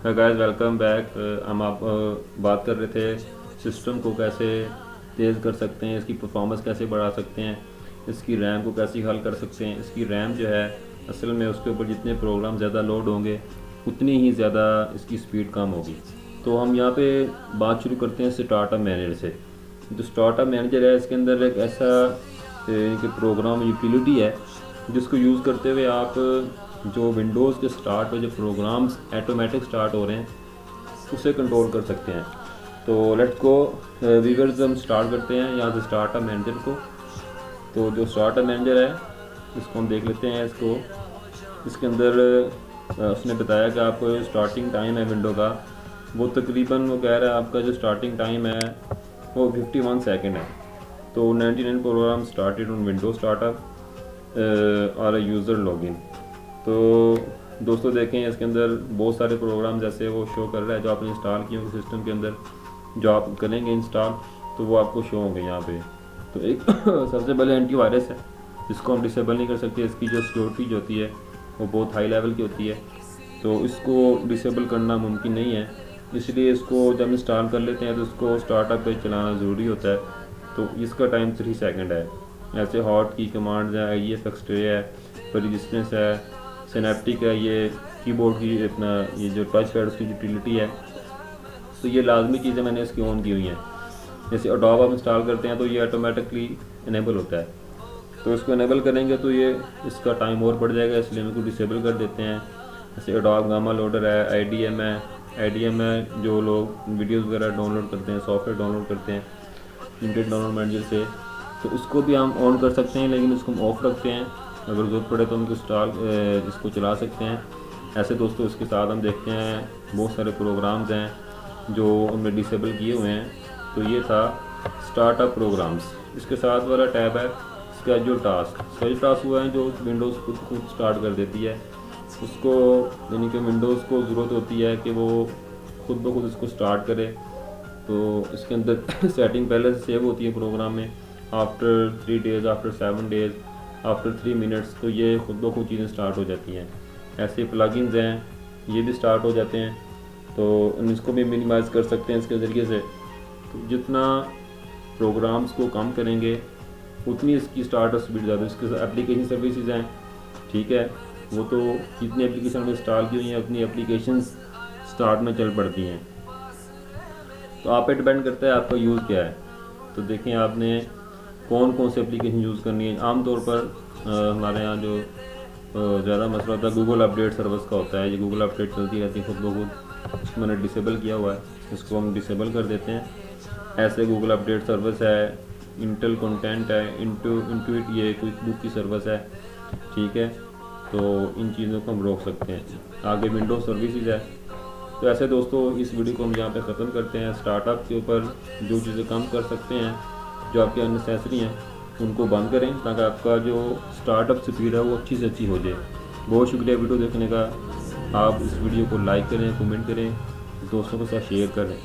Guys welcome back. हम आप बात कर रहे थे सिस्टम को कैसे तेज़ कर सकते हैं, इसकी परफॉर्मेंस कैसे बढ़ा सकते हैं, इसकी रैम को कैसे हल कर सकते हैं। इसकी रैम जो है असल में उसके ऊपर जितने प्रोग्राम ज़्यादा लोड होंगे उतनी ही ज़्यादा इसकी स्पीड कम होगी। तो हम यहाँ पे बात शुरू करते हैं स्टार्टअप मैनेजर से। जो स्टार्टअप मैनेजर है इसके अंदर एक ऐसा कि प्रोग्राम यूटिलिटी है जिसको यूज़ करते हुए आप जो विंडोज़ के स्टार्ट पे जो प्रोग्राम्स ऑटोमेटिक स्टार्ट हो रहे हैं उसे कंट्रोल कर सकते हैं। तो लेट्स गो व्यूअर्स, हम स्टार्ट करते हैं यहाँ से स्टार्टअप मैनेजर को। तो जो स्टार्टअप मैनेजर है इसको हम देख लेते हैं। इसके अंदर उसने बताया कि आपको स्टार्टिंग टाइम है विंडो का, वो तकरीबन वो कह रहा है आपका जो स्टार्टिंग टाइम है वो 51 सेकेंड है। तो 99 program started on window startup और यूज़र लॉगिन। तो दोस्तों देखें इसके अंदर बहुत सारे प्रोग्राम जैसे वो शो कर रहा है जो आपने इंस्टॉल किए होंगे सिस्टम के अंदर। जो आप करेंगे इंस्टॉल तो वो आपको शो होंगे यहाँ पे। तो एक सबसे पहले एंटीवायरस है जिसको हम डिसेबल नहीं कर सकते। इसकी जो सिक्योरिटी जो होती है वो बहुत हाई लेवल की होती है, तो इसको डिसेबल करना मुमकिन नहीं है। इसलिए इसको जब इंस्टॉल कर लेते हैं तो इसको स्टार्टअप पे चलाना ज़रूरी होता है। तो इसका टाइम 3 सेकंड है। ऐसे हॉट की कमांड्स है, IEF एक्सट्रे है, परसिस्टेंस है, सिनेप्टिक है, ये कीबोर्ड की अपना ये जो टच पैड उसकी यूटिलिटी है। तो ये लाजमी चीज़ें मैंने इसकी ऑन की हुई हैं। जैसे अडोब आप इंस्टॉल करते हैं तो ये ऑटोमेटिकली इनेबल होता है, तो इसको इनेबल करेंगे तो ये इसका टाइम और बढ़ जाएगा, इसलिए हम इसको डिसेबल कर देते हैं। जैसे अडोब गामा लोडर है, IDM है जो लोग वीडियोज़ वगैरह डाउनलोड करते हैं, सॉफ्टवेयर डाउनलोड करते हैं इंटरनेट डाउनलोड मैनेजर से, तो इसको भी हम ऑन कर सकते हैं, लेकिन इसको हम ऑफ रखते हैं। अगर ज़रूरत पड़े तो हम इसको चला सकते हैं। ऐसे दोस्तों इसके साथ हम देखते हैं बहुत सारे प्रोग्राम्स हैं जो उनमें डिसेबल किए हुए हैं। तो ये था स्टार्टअप प्रोग्राम्स। इसके साथ वाला टैब है स्केड्यूल टास्क हुआ है जो विंडोज़ खुद स्टार्ट कर देती है उसको, यानी कि विंडोज़ को ज़रूरत होती है कि वो खुद ब खुद इसको स्टार्ट करे। तो इसके अंदर सेटिंग पहले से सेव होती है प्रोग्राम में। After 3 days, after 7 days, after 3 minutes तो ये खुद ब खुद चीज़ें स्टार्ट हो जाती हैं। ऐसे प्लगइन्स हैं ये भी स्टार्ट हो जाते हैं, तो इसको भी मिनिमाइज़ कर सकते हैं इसके ज़रिए से। तो जितना प्रोग्राम्स को कम करेंगे उतनी इसकी स्टार्ट स्पीड ज़्यादा। इसके एप्लीकेशन सर्विसेज हैं, ठीक है, वो तो जितनी एप्लीकेशन में इंस्टॉल की हुई हैं उतनी एप्लीकेशन स्टार्ट में चल पड़ती हैं। तो आप पे डिपेंड करता है आपका यूज़ क्या है। तो देखें आपने कौन कौन सी एप्लीकेशन यूज़ करनी है। आमतौर पर हमारे यहाँ जो ज़्यादा मसला होता है गूगल अपडेट सर्विस का होता है। ये गूगल अपडेट चलती रहती है खुद ब खुद, इसको मैंने डिसेबल किया हुआ है, इसको हम डिसेबल कर देते हैं। ऐसे गूगल अपडेट सर्विस है, इंटेल कंटेंट है, इंटूइट ये क्विक बुक की सर्विस है, ठीक है। तो इन चीज़ों को हम रोक सकते हैं। आगे विंडोज सर्विसेज है। तो ऐसे दोस्तों इस वीडियो को हम यहाँ पे ख़त्म करते हैं। स्टार्टअप के ऊपर जो चीज़ें कम कर सकते हैं जो आपके अननेसेसरी हैं उनको बंद करें ताकि आपका जो स्टार्टअप स्पीड है वो अच्छी से अच्छी हो जाए। बहुत शुक्रिया वीडियो देखने का। आप इस वीडियो को लाइक करें, कमेंट करें, दोस्तों के साथ शेयर करें।